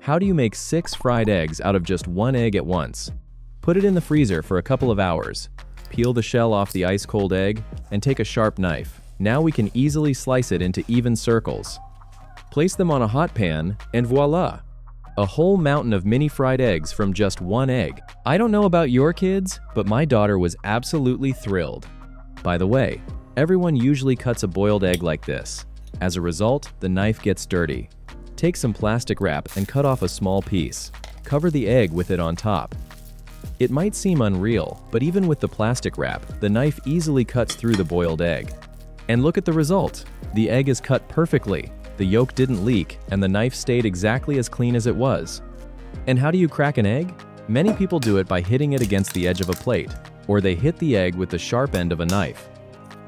How do you make 6 fried eggs out of just 1 egg at once? Put it in the freezer for a couple of hours. Peel the shell off the ice-cold egg and take a sharp knife. Now we can easily slice it into even circles. Place them on a hot pan and voila! A whole mountain of mini fried eggs from just 1 egg. I don't know about your kids, but my daughter was absolutely thrilled. By the way, everyone usually cuts a boiled egg like this. As a result, the knife gets dirty. Take some plastic wrap and cut off a small piece. Cover the egg with it on top. It might seem unreal, but even with the plastic wrap, the knife easily cuts through the boiled egg. And look at the result. The egg is cut perfectly, the yolk didn't leak, and the knife stayed exactly as clean as it was. And how do you crack an egg? Many people do it by hitting it against the edge of a plate, or they hit the egg with the sharp end of a knife.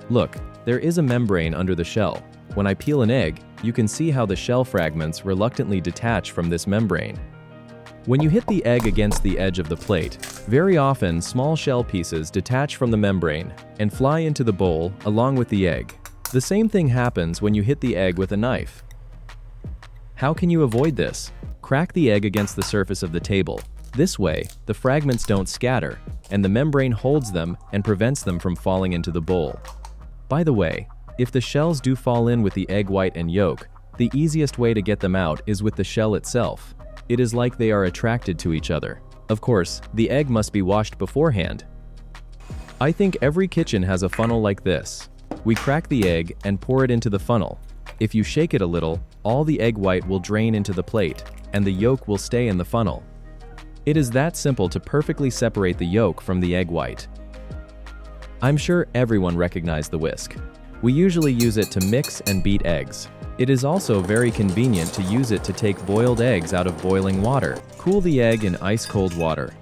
Look, there is a membrane under the shell. When I peel an egg, you can see how the shell fragments reluctantly detach from this membrane. When you hit the egg against the edge of the plate, very often small shell pieces detach from the membrane and fly into the bowl along with the egg. The same thing happens when you hit the egg with a knife. How can you avoid this? Crack the egg against the surface of the table. This way, the fragments don't scatter, and the membrane holds them and prevents them from falling into the bowl. By the way, if the shells do fall in with the egg white and yolk, the easiest way to get them out is with the shell itself. It is like they are attracted to each other. Of course, the egg must be washed beforehand. I think every kitchen has a funnel like this. We crack the egg and pour it into the funnel. If you shake it a little, all the egg white will drain into the plate, and the yolk will stay in the funnel. It is that simple to perfectly separate the yolk from the egg white. I'm sure everyone recognizes the whisk. We usually use it to mix and beat eggs. It is also very convenient to use it to take boiled eggs out of boiling water. Cool the egg in ice-cold water.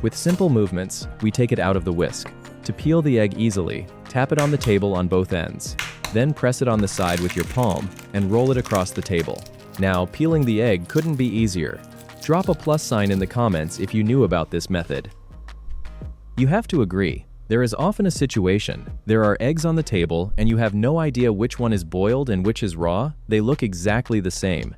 With simple movements, we take it out of the whisk. To peel the egg easily, tap it on the table on both ends. Then press it on the side with your palm and roll it across the table. Now, peeling the egg couldn't be easier. Drop a plus sign in the comments if you knew about this method. You have to agree. There is often a situation, there are eggs on the table and you have no idea which one is boiled and which is raw. They look exactly the same.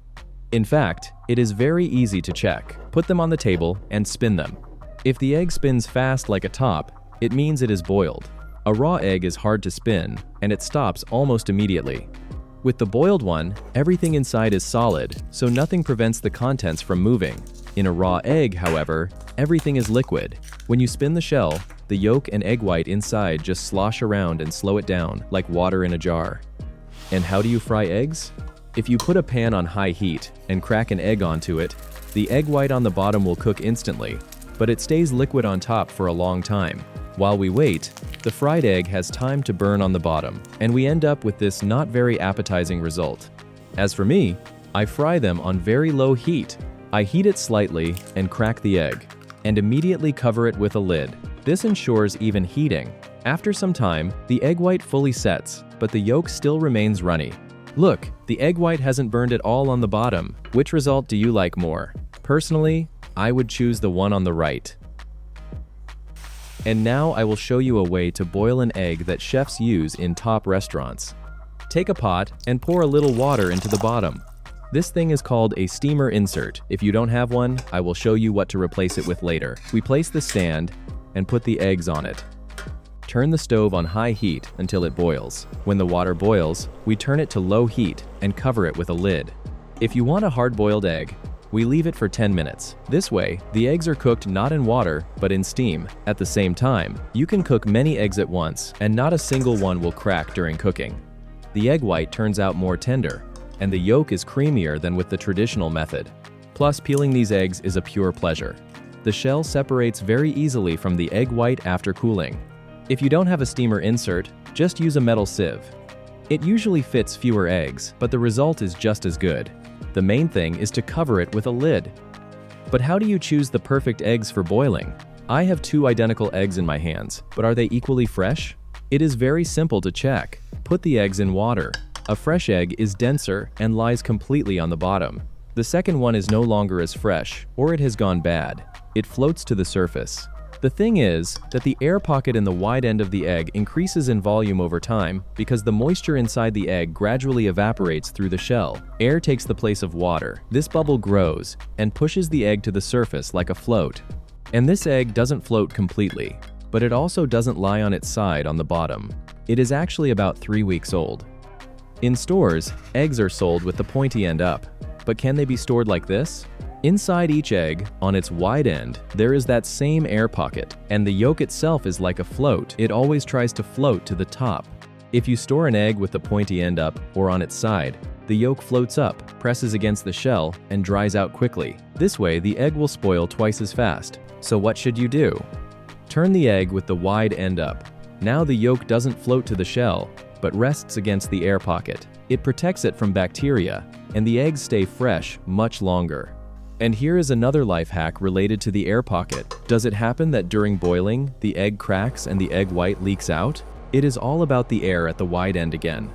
In fact, it is very easy to check. Put them on the table and spin them. If the egg spins fast like a top, it means it is boiled. A raw egg is hard to spin and it stops almost immediately. With the boiled one, everything inside is solid, so nothing prevents the contents from moving. In a raw egg, however, everything is liquid. When you spin the shell, the yolk and egg white inside just slosh around and slow it down like water in a jar. And how do you fry eggs? If you put a pan on high heat and crack an egg onto it, the egg white on the bottom will cook instantly, but it stays liquid on top for a long time. While we wait, the fried egg has time to burn on the bottom, and we end up with this not very appetizing result. As for me, I fry them on very low heat. I heat it slightly and crack the egg, and immediately cover it with a lid. This ensures even heating. After some time, the egg white fully sets, but the yolk still remains runny. Look, the egg white hasn't burned at all on the bottom. Which result do you like more? Personally, I would choose the one on the right. And now I will show you a way to boil an egg that chefs use in top restaurants. Take a pot and pour a little water into the bottom. This thing is called a steamer insert. If you don't have one, I will show you what to replace it with later. We place the stand and put the eggs on it. Turn the stove on high heat until it boils. When the water boils, we turn it to low heat and cover it with a lid. If you want a hard-boiled egg, we leave it for 10 minutes. This way, the eggs are cooked not in water, but in steam. At the same time, you can cook many eggs at once, and not a single one will crack during cooking. The egg white turns out more tender, and the yolk is creamier than with the traditional method. Plus, peeling these eggs is a pure pleasure. The shell separates very easily from the egg white after cooling. If you don't have a steamer insert, just use a metal sieve. It usually fits fewer eggs, but the result is just as good. The main thing is to cover it with a lid. But how do you choose the perfect eggs for boiling? I have 2 identical eggs in my hands, but are they equally fresh? It is very simple to check. Put the eggs in water. A fresh egg is denser and lies completely on the bottom. The second one is no longer as fresh, or it has gone bad. It floats to the surface. The thing is that the air pocket in the wide end of the egg increases in volume over time because the moisture inside the egg gradually evaporates through the shell. Air takes the place of water. This bubble grows and pushes the egg to the surface like a float. And this egg doesn't float completely, but it also doesn't lie on its side on the bottom. It is actually about 3 weeks old. In stores, eggs are sold with the pointy end up, but can they be stored like this? Inside each egg, on its wide end, there is that same air pocket, and the yolk itself is like a float. It always tries to float to the top. If you store an egg with the pointy end up or on its side, the yolk floats up, presses against the shell, and dries out quickly. This way, the egg will spoil twice as fast. So what should you do? Turn the egg with the wide end up. Now the yolk doesn't float to the shell, but rests against the air pocket. It protects it from bacteria, and the eggs stay fresh much longer. And here is another life hack related to the air pocket. Does it happen that during boiling, the egg cracks and the egg white leaks out? It is all about the air at the wide end again.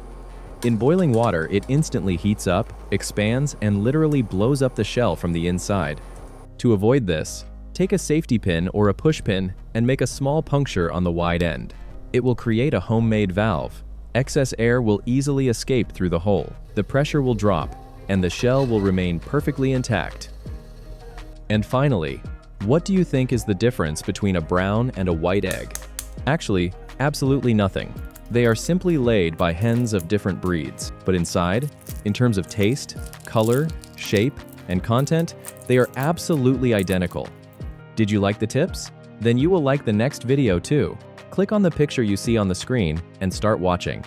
In boiling water, it instantly heats up, expands, and literally blows up the shell from the inside. To avoid this, take a safety pin or a push pin and make a small puncture on the wide end. It will create a homemade valve. Excess air will easily escape through the hole. The pressure will drop, and the shell will remain perfectly intact. And finally, what do you think is the difference between a brown and a white egg? Actually, absolutely nothing. They are simply laid by hens of different breeds, but inside, in terms of taste, color, shape, and content, they are absolutely identical. Did you like the tips? Then you will like the next video too. Click on the picture you see on the screen and start watching.